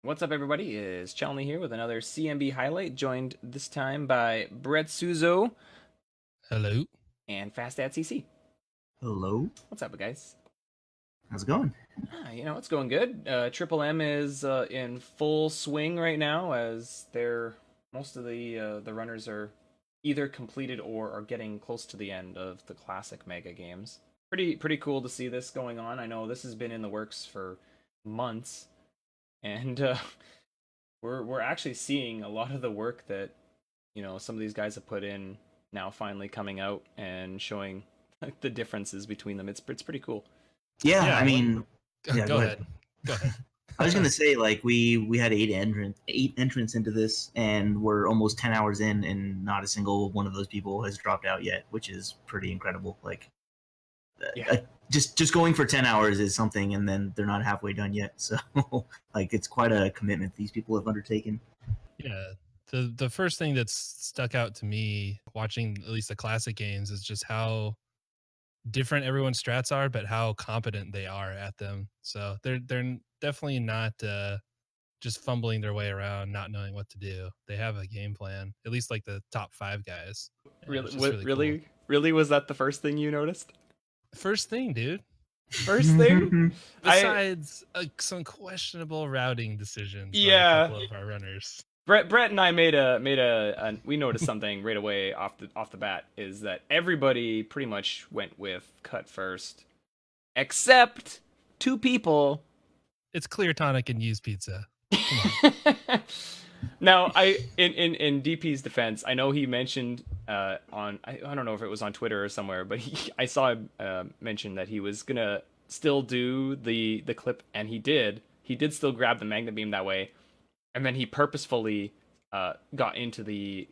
What's up, everybody? It's Chelney here with another CMB highlight, joined this time by Brett Suzo Hello. and Fast at CC. Hello. What's up, guys? How's it going? It's going good. Triple M is in full swing right now, as most of the runners are either completed or are getting close to the end of the classic mega games. Pretty cool to see this going on. I know this has been in the works for months, and we're actually seeing a lot of the work that some of these guys have put in now finally coming out and showing like the differences between them. It's pretty cool. Yeah, I mean, go ahead. Go ahead. I was gonna say, like, we had eight entrants into this, and we're almost 10 hours in, and not a single one of those people has dropped out yet, which is pretty incredible. Like, just going for 10 hours is something, and then they're not halfway done yet. So, like, it's quite a commitment these people have undertaken. Yeah. The first thing that's stuck out to me watching at least the classic games is just how different everyone's strats are, but how competent they are at them. So they're definitely not just fumbling their way around, not knowing what to do. They have a game plan. At least like the top 5 guys. Really, was that the first thing you noticed? First thing, dude. First thing. Besides some questionable routing decisions. Yeah. By a couple of our runners. Brett and I we noticed something right away off the bat, is that everybody pretty much went with cut first, except 2 people. It's clear tonic and used pizza. Now, in DP's defense, I know he mentioned I don't know if it was on Twitter or somewhere, but I saw him mention that he was gonna still do the clip, and he did still grab the magnet beam that way. And then he purposefully got into the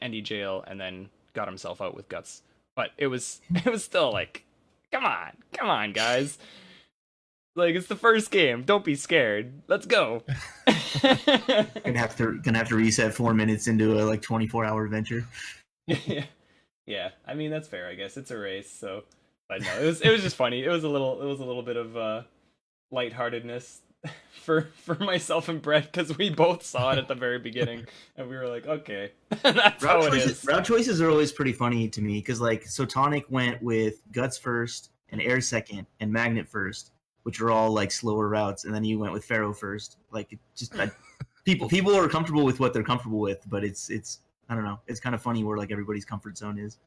ND jail and then got himself out with guts. But it was still like, come on, guys. Like, it's the first game. Don't be scared. Let's go. gonna have to reset 4 minutes into a 24-hour adventure. Yeah. I mean, that's fair, I guess. It's a race, so. But no, it was just funny. It was a little bit of lightheartedness for myself and Brett, because we both saw it at the very beginning, and we were like, okay, that's how it is. Route choices are always pretty funny to me, because so Tonic went with Guts first, and Air second, and Magnet first, which are all slower routes, and then you went with Pharaoh first. People are comfortable with what they're comfortable with, but it's I don't know, it's kind of funny where everybody's comfort zone is.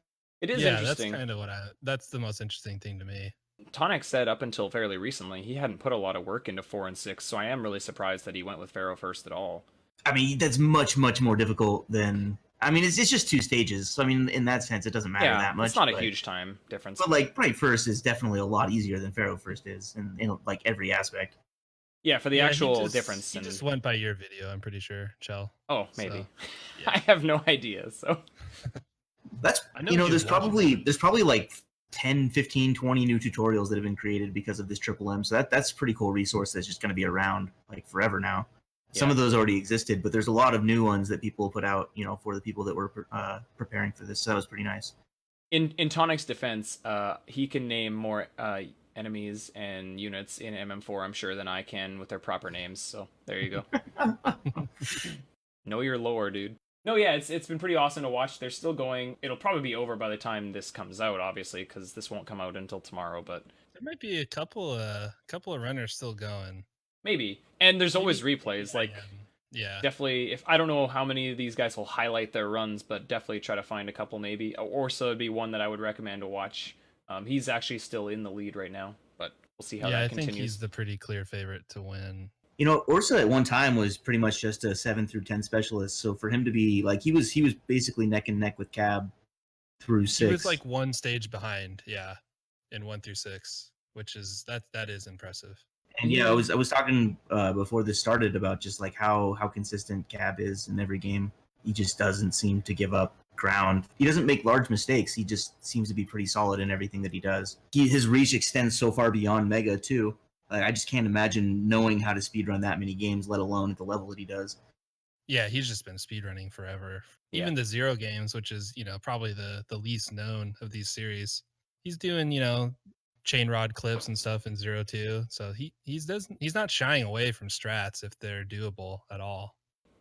It is interesting. That's kind of that's the most interesting thing to me. Tonic said up until fairly recently he hadn't put a lot of work into 4 and 6, so I am really surprised that he went with Pharaoh first at all. I mean, that's much more difficult than. I mean, it's just 2 stages, so I mean, in that sense, it doesn't matter that much. It's not a huge time difference. But Bright first is definitely a lot easier than Pharaoh first is in every aspect. Yeah, for the actual difference. He just went by your video, I'm pretty sure, Chell. Oh, maybe. So, yeah. I have no idea. So that's there's probably 10, 15, 20 new tutorials that have been created because of this Triple M. So that's a pretty cool resource that's just going to be around forever now. Yeah. Some of those already existed, but there's a lot of new ones that people put out, for the people that were preparing for this. So that was pretty nice. In Tonic's defense, he can name more enemies and units in MM4, I'm sure, than I can with their proper names. So there you go. Know your lore, dude. No, yeah, it's been pretty awesome to watch. They're still going. It'll probably be over by the time this comes out, obviously, because this won't come out until tomorrow. But there might be a couple of runners still going. Maybe, and there's always replays. Yeah, definitely. If I don't know how many of these guys will highlight their runs, but definitely try to find a couple. Maybe Orsa would be one that I would recommend to watch. He's actually still in the lead right now, but we'll see how that continues. I think he's the pretty clear favorite to win. Orsa at one time was pretty much just a 7 through 10 specialist. So for him to be he was basically neck and neck with Cab through 6. He was one stage behind, in 1 through 6, which is that is impressive. And I was talking before this started about just how consistent Cab is in every game. He just doesn't seem to give up ground. He doesn't make large mistakes. He just seems to be pretty solid in everything that he does. His reach extends so far beyond Mega too. I just can't imagine knowing how to speedrun that many games, let alone at the level that he does. Yeah, he's just been speedrunning forever. Yeah. Even the 0 games, which is, probably the least known of these series. He's doing, chain rod clips and stuff in 0-2. So he's not shying away from strats if they're doable at all.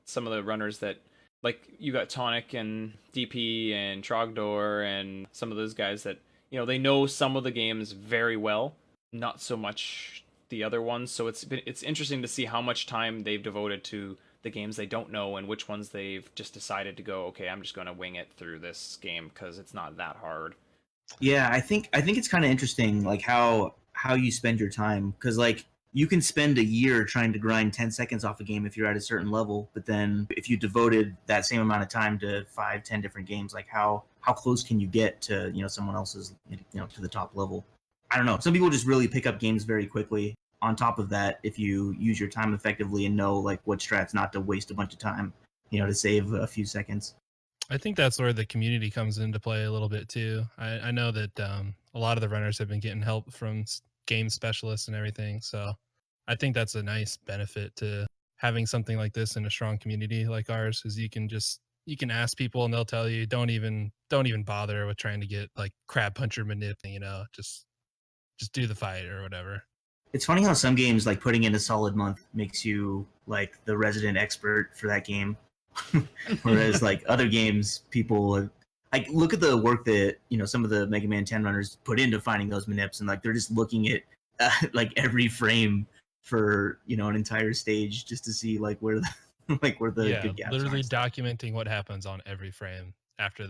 Some of the runners that, like, you got Tonic and DP and Trogdor and some of those guys that, you know, they know some of the games very well, not so much the other ones. So it's interesting to see how much time they've devoted to the games they don't know and which ones they've just decided to go, okay, I'm just going to wing it through this game because it's not that hard. Yeah, I think it's kind of interesting, like how you spend your time, because like you can spend a year trying to grind 10 seconds off a game if you're at a certain level, but then if you devoted that same amount of time to 5-10 different games, like how close can you get to, you know, someone else's, you know, to the top level? I don't know. Some people just really pick up games very quickly. On top of that, if you use your time effectively and know like what strats not to waste a bunch of time, you know, to save a few seconds. I think that's where the community comes into play a little bit too. I know that a lot of the runners have been getting help from game specialists and everything. So I think that's a nice benefit to having something like this in a strong community like ours, is you can ask people and they'll tell you, don't even bother with trying to get like crab puncher manip, you know, just do the fight or whatever. It's funny how some games, like putting in a solid month makes you like the resident expert for that game. Whereas like other games, people like look at the work that, you know, some of the Mega Man 10 runners put into finding those manips, and like they're just looking at like every frame for, you know, an entire stage just to see like where the good gaps literally are. Documenting what happens on every frame after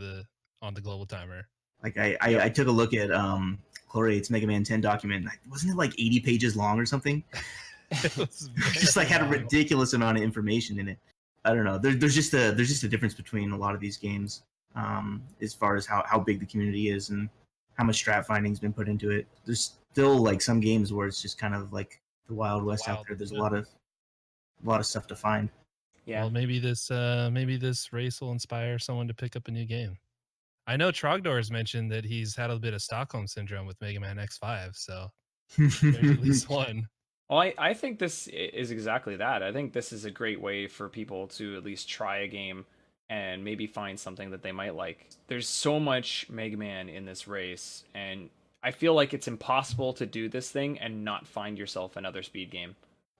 on the global timer. Like I took a look at Chloriate's Mega Man 10 document. Wasn't it like 80 pages long or something? Just like had a ridiculous amount of information in it. I don't know. There's just a difference between a lot of these games, as far as how big the community is and how much strat finding's been put into it. There's still like some games where it's just kind of like the Wild West out there. There's a lot of stuff to find. Yeah. Well, maybe this race will inspire someone to pick up a new game. I know Trogdor has mentioned that he's had a bit of Stockholm syndrome with Mega Man X5, so there's at least one. Well, I think this is exactly that. I think this is a great way for people to at least try a game and maybe find something that they might like. There's so much Mega Man in this race, and I feel like it's impossible to do this thing and not find yourself another speed game.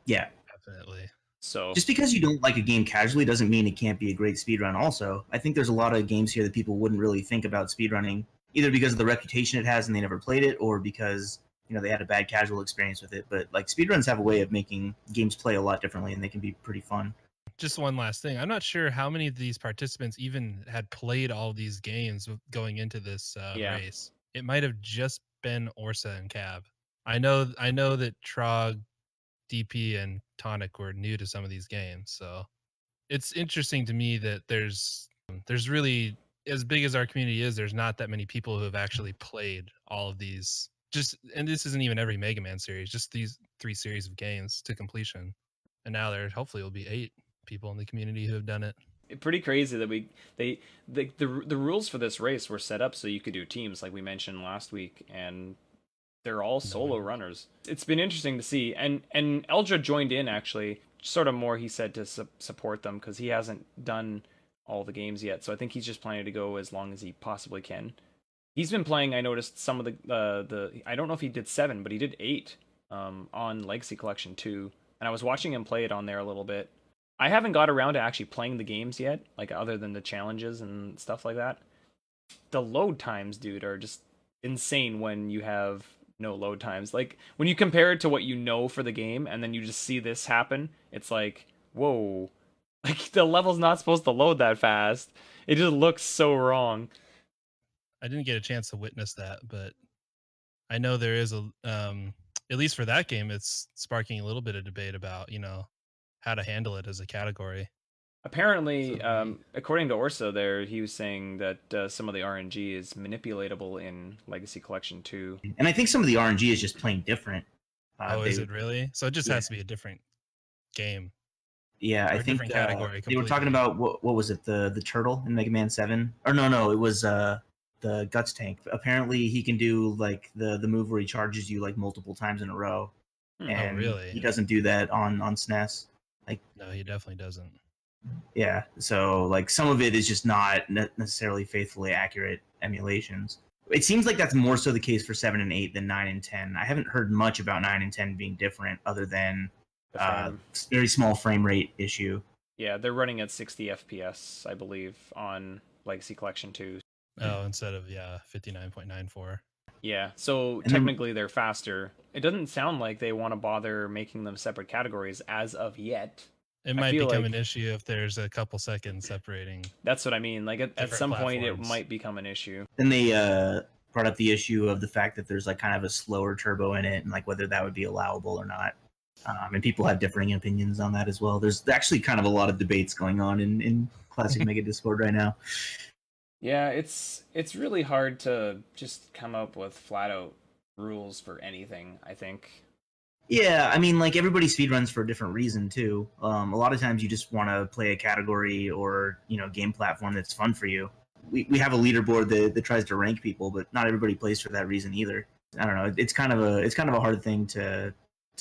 Yeah, definitely. So just because you don't like a game casually doesn't mean it can't be a great speedrun also. I think there's a lot of games here that people wouldn't really think about speedrunning, either because of the reputation it has and they never played it, or because, you know, they had a bad casual experience with it. But like speedruns have a way of making games play a lot differently, and they can be pretty fun. Just one last thing. I'm not sure how many of these participants even had played all of these games going into this race. It might have just been Orsa and Cab. I know that Trog, DP, and Tonic were new to some of these games. So it's interesting to me that there's really, as big as our community is, there's not that many people who have actually played all of these. And this isn't even every Mega Man series, just these 3 series of games to completion. And now there hopefully will be 8 people in the community who have done it. Pretty crazy that the rules for this race were set up so you could do teams, like we mentioned last week, and they're all solo runners. It's been interesting to see, and Eldra joined in actually, sort of more, he said, to support them because he hasn't done all the games yet. So I think he's just planning to go as long as he possibly can. He's been playing, I noticed some of the I don't know if he did 7, but he did 8 on Legacy Collection 2, and I was watching him play it on there a little bit. I haven't got around to actually playing the games yet, like other than the challenges and stuff like that. The load times, dude, are just insane when you have no load times. Like when you compare it to what you know for the game and then you just see this happen, it's like, whoa, like the level's not supposed to load that fast. It just looks so wrong. I didn't get a chance to witness that, but I know there is at least for that game, it's sparking a little bit of debate about, you know, how to handle it as a category. Apparently, according to Orso there, he was saying that some of the RNG is manipulatable in Legacy Collection 2. And I think some of the RNG is just plain different. Is it really? So it just has to be a different game. Yeah, I think category they were talking about, what was it, the turtle in Mega Man 7? Or no, it was the Guts tank. Apparently he can do like the move where he charges you like multiple times in a row. And really? He doesn't do that on SNES. Like, no, he definitely doesn't. Yeah, so like some of it is just not necessarily faithfully accurate emulations. It seems like that's more so the case for 7 and 8 than 9 and 10. I haven't heard much about 9 and 10 being different, other than very small frame rate issue. Yeah, they're running at 60 FPS, I believe, on Legacy Collection 2. Oh, instead of 59.94. Yeah, so technically they're faster. It doesn't sound like they want to bother making them separate categories as of yet. It might become an issue if there's a couple seconds separating. That's what I mean. Like at some point, it might become an issue. Then they brought up the issue of the fact that there's like kind of a slower turbo in it, and like whether that would be allowable or not. And people have differing opinions on that as well. There's actually kind of a lot of debates going on in Classic Mega Discord right now. Yeah, it's really hard to just come up with flat out rules for anything, I think. Yeah, I mean, like everybody speedruns for a different reason too. A lot of times you just want to play a category or game platform that's fun for you. We have a leaderboard that tries to rank people, but not everybody plays for that reason either. I don't know. It's kind of a hard thing to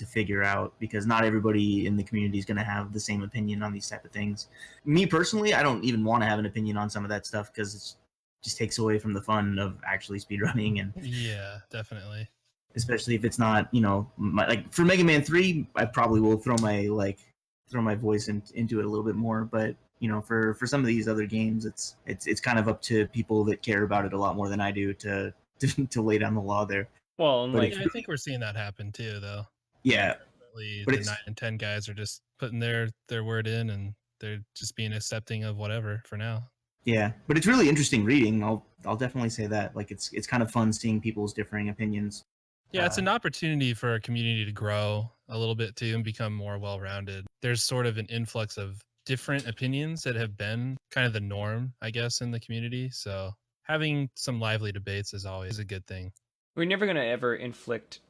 figure out, because not everybody in the community is going to have the same opinion on these type of things. Me personally, I don't even want to have an opinion on some of that stuff, because it just takes away from the fun of actually speedrunning. And yeah, definitely. Especially if it's not, like for Mega Man 3, I probably will throw my voice into it a little bit more. But for some of these other games, it's kind of up to people that care about it a lot more than I do to lay down the law there. Well, I think we're seeing that happen too, though. Yeah, but the 9 and 10 guys are just putting their word in, and they're just being accepting of whatever for now. Yeah, but it's really interesting reading. I'll definitely say that. Like it's kind of fun seeing people's differing opinions. Yeah, it's an opportunity for our community to grow a little bit too and become more well-rounded. There's sort of an influx of different opinions that have been kind of the norm, I guess, in the community. So having some lively debates is always a good thing. We're never going to ever inflict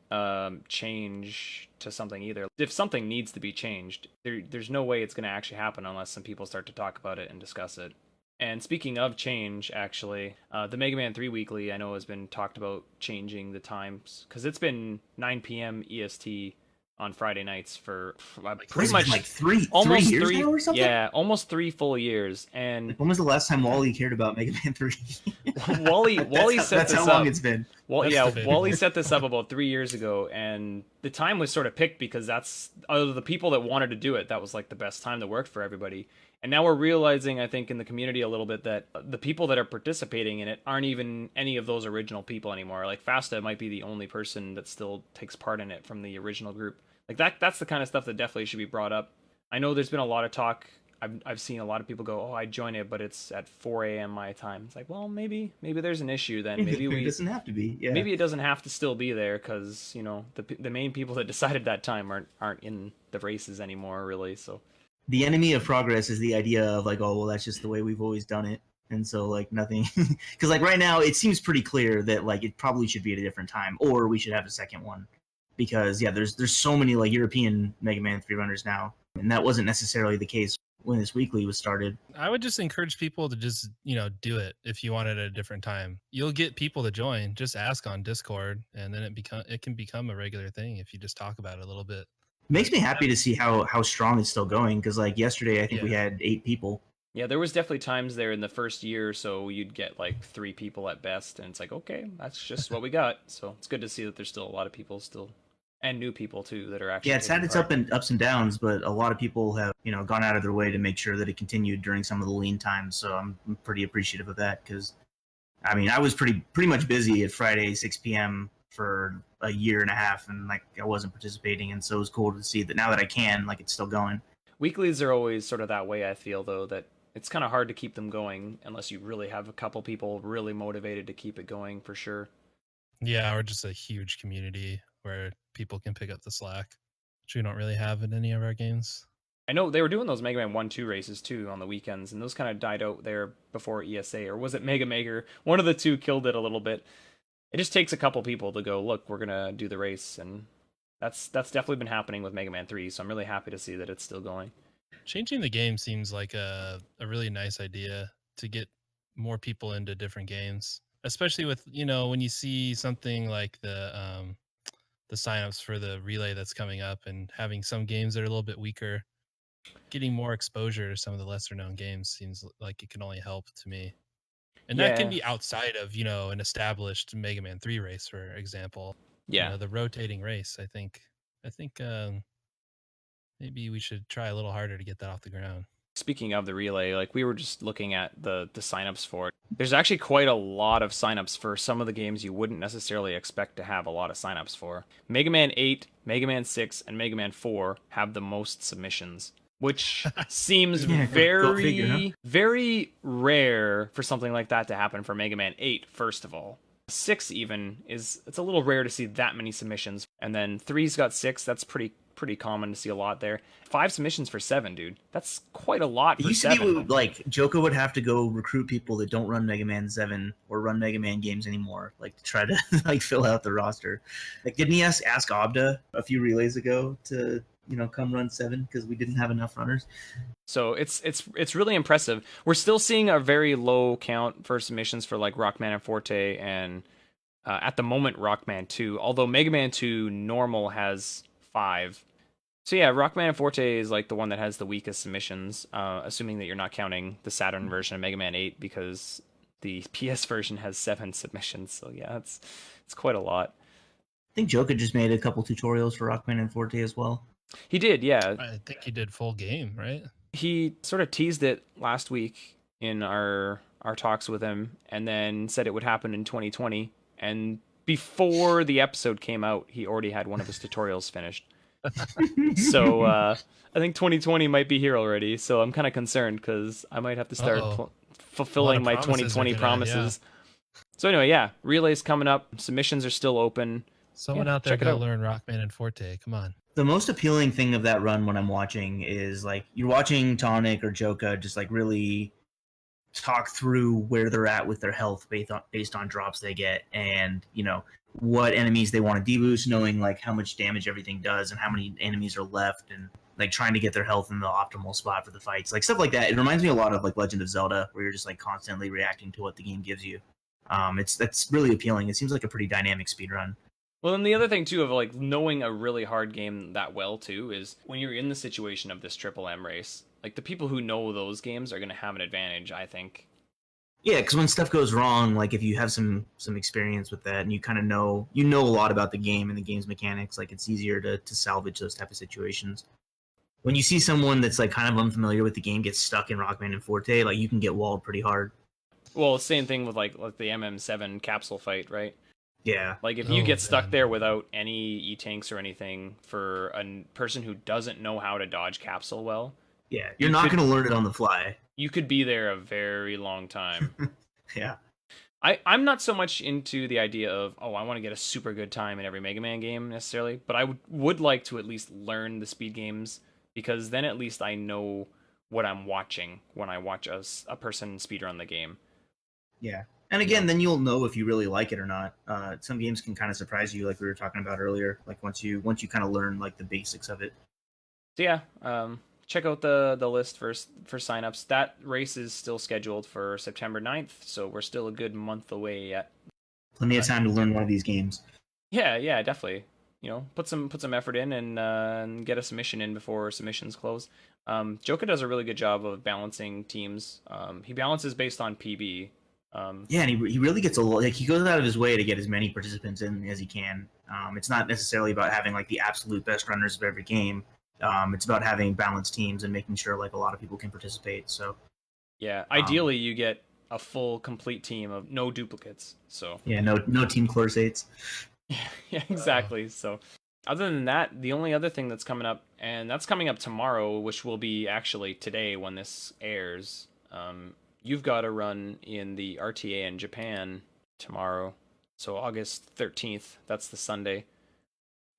change to something either. If something needs to be changed, there's no way it's going to actually happen unless some people start to talk about it and discuss it. And speaking of change, actually, the Mega Man 3 Weekly, I know, has been talked about changing the times, because it's been 9 p.m. EST on Friday nights for pretty much like three years now or something? Yeah, almost 3 full years. And when was the last time Wally cared about Mega Man 3? Wally set this up. That's how long it's been. Well, yeah, Wally set this up about 3 years ago, and the time was sort of picked because that's, out of the people that wanted to do it, that was like the best time that worked for everybody. And now we're realizing, I think, in the community a little bit, that the people that are participating in it aren't even any of those original people anymore. Like Fasta might be the only person that still takes part in it from the original group. Like that's the kind of stuff that definitely should be brought up. I know there's been a lot of talk. I've seen a lot of people go, "Oh, I join it, but it's at 4 a.m. my time." It's like, well, maybe there's an issue then. Maybe it doesn't have to be. Yeah. Maybe it doesn't have to still be there, because the main people that decided that time aren't in the races anymore, really. So the enemy of progress is the idea of like, oh, well, that's just the way we've always done it, and so like nothing. Because like right now, it seems pretty clear that like it probably should be at a different time, or we should have a second one. Because there's so many like European Mega Man 3 runners now, and that wasn't necessarily the case when this weekly was started. I would just encourage people to just do it if you want it at a different time. You'll get people to join. Just ask on Discord, and then it can become a regular thing if you just talk about it a little bit. It makes me happy to see how strong it's still going, because like yesterday I think we had 8 people. Yeah, there was definitely times there in the first year or so you'd get like 3 people at best, and it's like, okay, that's just what we got. So it's good to see that there's still a lot of people still, and new people too, that are actually. Yeah, it's had its ups and downs, but a lot of people have gone out of their way to make sure that it continued during some of the lean times. So I'm pretty appreciative of that, because I mean I was pretty much busy at Friday 6 p.m. for a year and a half, and like I wasn't participating, and so it was cool to see that now that I can, like, it's still going. Weeklies are always sort of that way. I feel though that it's kind of hard to keep them going unless you really have a couple people really motivated to keep it going, for sure. Yeah, or just a huge community where people can pick up the slack, which we don't really have in any of our games. I know they were doing those Mega Man 1-2 races too on the weekends, and those kind of died out there before ESA, or was it Mega Maker? One of the two killed it a little bit. It just takes a couple people to go, look, we're gonna do the race, and that's definitely been happening with Mega Man 3. So I'm really happy to see that it's still going. Changing the game seems like a really nice idea to get more people into different games, especially with when you see something like the signups for the relay that's coming up, and having some games that are a little bit weaker. Getting more exposure to some of the lesser known games seems like it can only help to me. And that can be outside of, an established Mega Man 3 race, for example. Yeah. The rotating race, I think maybe we should try a little harder to get that off the ground. Speaking of the relay, like we were just looking at the signups for it. There's actually quite a lot of signups for some of the games you wouldn't necessarily expect to have a lot of signups for. Mega Man 8, Mega Man 6, and Mega Man 4 have the most submissions, which seems very rare for something like that to happen for Mega Man 8, first of all. 6 even it's a little rare to see that many submissions. And then 3's got 6, that's pretty common to see a lot there. 5 submissions for 7, dude. That's quite a lot for 7. It used to be like Joka would have to go recruit people that don't run Mega Man 7 or run Mega Man games anymore, like to try to like fill out the roster. Like, didn't he ask Abda a few relays ago to come run 7 because we didn't have enough runners? So it's really impressive. We're still seeing a very low count for submissions for like Rockman and Forte, and at the moment Rockman 2. Although Mega Man 2 normal has 5. So yeah, Rockman and Forte is like the one that has the weakest submissions, assuming that you're not counting the Saturn version of Mega Man 8, because the PS version has 7 submissions. So yeah, it's quite a lot. I think Joka just made a couple tutorials for Rockman and Forte as well. He did, yeah. I think he did full game, right? He sort of teased it last week in our talks with him, and then said it would happen in 2020. And before the episode came out, he already had one of his tutorials finished. So I think 2020 might be here already. So I'm kind of concerned because I might have to start fulfilling my 2020 promises. Yeah. So anyway, yeah, relay's coming up. Submissions are still open. Someone out there gotta learn Rockman and Forte. Come on. The most appealing thing of that run when I'm watching is like you're watching Tonic or Joka just like really talk through where they're at with their health based on drops they get, and what enemies they want to deboost, knowing like how much damage everything does and how many enemies are left, and like trying to get their health in the optimal spot for the fights, like stuff like that. It reminds me a lot of like Legend of Zelda, where you're just like constantly reacting to what the game gives you. That's really appealing. It seems like a pretty dynamic speedrun. Well, and the other thing too of like knowing a really hard game that well too is when you're in the situation of this Triple M race, like the people who know those games are going to have an advantage, I think. Yeah, because when stuff goes wrong, like if you have some experience with that and you kind of know a lot about the game and the game's mechanics, like it's easier to salvage those type of situations. When you see someone that's like kind of unfamiliar with the game get stuck in Rockman and Forte, like you can get walled pretty hard. Well, same thing with like the MM7 capsule fight, right? Yeah. Like if you get stuck there without any E-tanks or anything, for a person who doesn't know how to dodge capsule well, yeah, you're not going to learn it on the fly. You could be there a very long time. Yeah. I'm not so much into the idea of, I want to get a super good time in every Mega Man game necessarily, but I would like to at least learn the speed games, because then at least I know what I'm watching when I watch a person speedrun the game. Yeah. And again, then you'll know if you really like it or not. Some games can kind of surprise you, like we were talking about earlier, like once you kind of learn like the basics of it. So yeah, check out the list for signups. That race is still scheduled for September 9th, so we're still a good month away yet. Plenty of time to learn one of these games. Yeah, definitely. Put some effort in and get a submission in before submissions close. Joka does a really good job of balancing teams. He balances based on PB. Yeah, and he really gets he goes out of his way to get as many participants in as he can. It's not necessarily about having like the absolute best runners of every game. It's about having balanced teams and making sure like a lot of people can participate. So yeah, ideally you get a full complete team of no duplicates. So yeah, no team chlorsates. Yeah, exactly. So other than that, the only other thing that's coming up, and that's coming up tomorrow, which will be actually today when this airs. You've got a run in the RTA in Japan tomorrow, so August 13th. That's the Sunday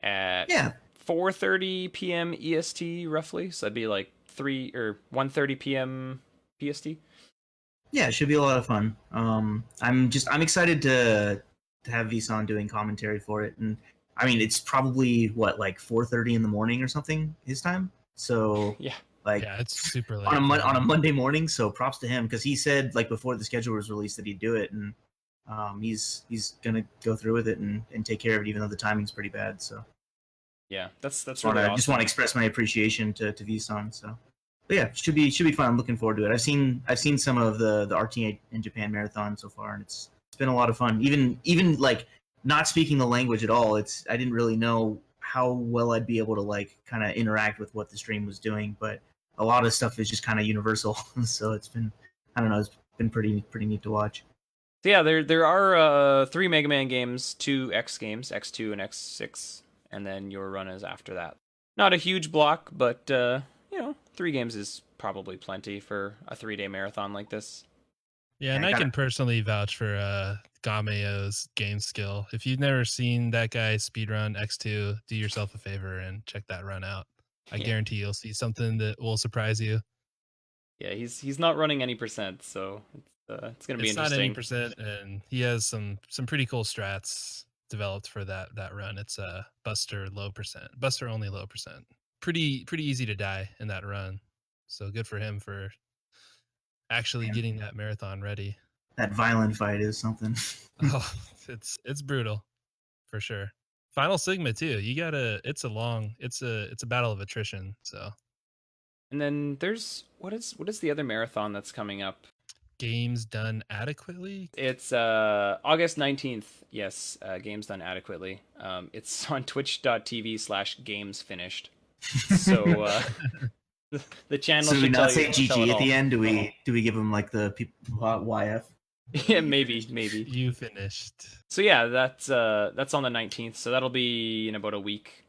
at 4:30 p.m. EST roughly. So that'd be like 1:30 p.m. PST. Yeah, it should be a lot of fun. I'm excited to have Visan doing commentary for it, and I mean it's probably like 4:30 in the morning or something his time. So yeah. Yeah, it's super late on a Monday morning. So props to him, because he said like before the schedule was released that he'd do it, and he's gonna go through with it and take care of it, even though the timing's pretty bad. So yeah, that's really awesome. I just want to express my appreciation to Visan. So But yeah, should be fun. I'm looking forward to it. I've seen some of the RTA in Japan marathon so far, and it's been a lot of fun. Even like not speaking the language at all, I didn't really know how well I'd be able to like kind of interact with what the stream was doing, but a lot of stuff is just kind of universal. So it's been, I don't know, it's been pretty neat to watch. So yeah, there are 3 Mega Man games, 2 X games, X2 and X6, and then your run is after that. Not a huge block, but you know, 3 games is probably plenty for a 3-day marathon like this. Yeah, and I can personally vouch for Gameo's game skill. If you've never seen that guy speedrun X2, do yourself a favor and check that run out. I guarantee you'll see something that will surprise you. Yeah, he's not running any percent, so it's gonna be interesting. It's not any percent, and he has some pretty cool strats developed for that run. It's a Buster low percent, Buster only low percent. Pretty easy to die in that run, so good for him for actually getting that marathon ready. That violent fight is something. Oh, it's brutal for sure. Final Sigma too. You gotta. It's a battle of attrition. So. And then there's what is the other marathon that's coming up? Games Done Adequately. It's August 19th. Yes, Games Done Adequately. It's on twitch.tv/games finished. So the channel. So do we not say GG at the end? Do we give them like the YF? Yeah, maybe. You finished. So yeah, that's on the 19th. So that'll be in about a week.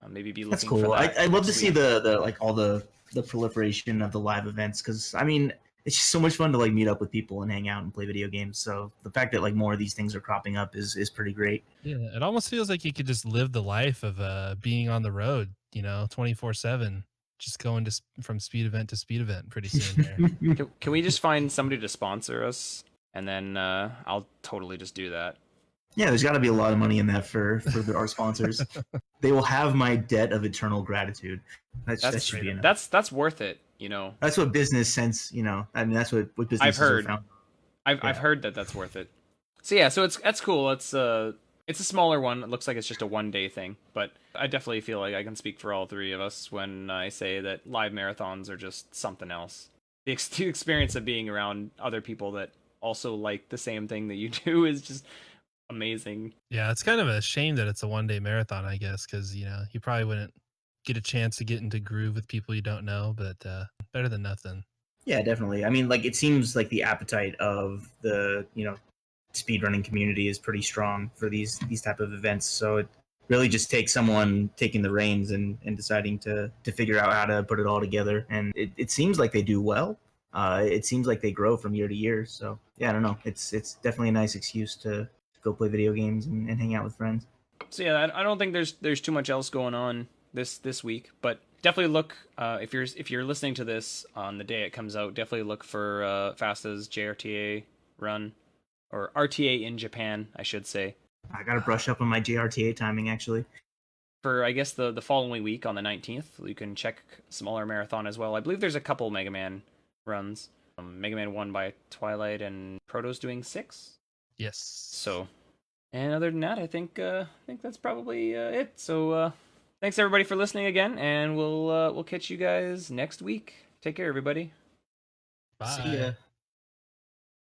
Maybe be looking. That's cool. For that I'd love to see the like all the proliferation of the live events, because I mean it's just so much fun to like meet up with people and hang out and play video games. So the fact that like more of these things are cropping up is pretty great. Yeah, it almost feels like you could just live the life of being on the road, 24/7, just going from speed event to speed event pretty soon. Here. Can we just find somebody to sponsor us, and then I'll totally just do that. Yeah, there's got to be a lot of money in that for our sponsors. They will have my debt of eternal gratitude. That should be enough. That's worth it. That's what business sense. I mean, that's what business. I've heard. I've heard that's worth it. So yeah, so that's cool. It's a smaller one. It looks like it's just a 1-day thing, but I definitely feel like I can speak for all 3 of us when I say that live marathons are just something else. The experience of being around other people that also like the same thing that you do is just amazing. Yeah, it's kind of a shame that it's a 1-day marathon, I guess, because you probably wouldn't get a chance to get into groove with people you don't know, but better than nothing. Yeah, definitely. I mean, like it seems like the appetite of the speedrunning community is pretty strong for these type of events. So it really just takes someone taking the reins and deciding to figure out how to put it all together. And it seems like they do well. It seems like they grow from year to year. So yeah, I don't know. It's definitely a nice excuse to go play video games and hang out with friends. So yeah, I don't think there's too much else going on this week, but definitely look if you're listening to this on the day it comes out, definitely look for Fasta's JRTA run, or RTA in Japan, I should say. I gotta brush up on my JRTA timing actually. For I guess the following week on the 19th, you can check smaller marathon as well. I believe there's a couple Mega Man runs. Mega Man 1 by Twilight and Proto's doing 6. Yes. So, and other than that, I think that's probably it. So, thanks everybody for listening again, and we'll catch you guys next week. Take care, everybody. Bye. See ya.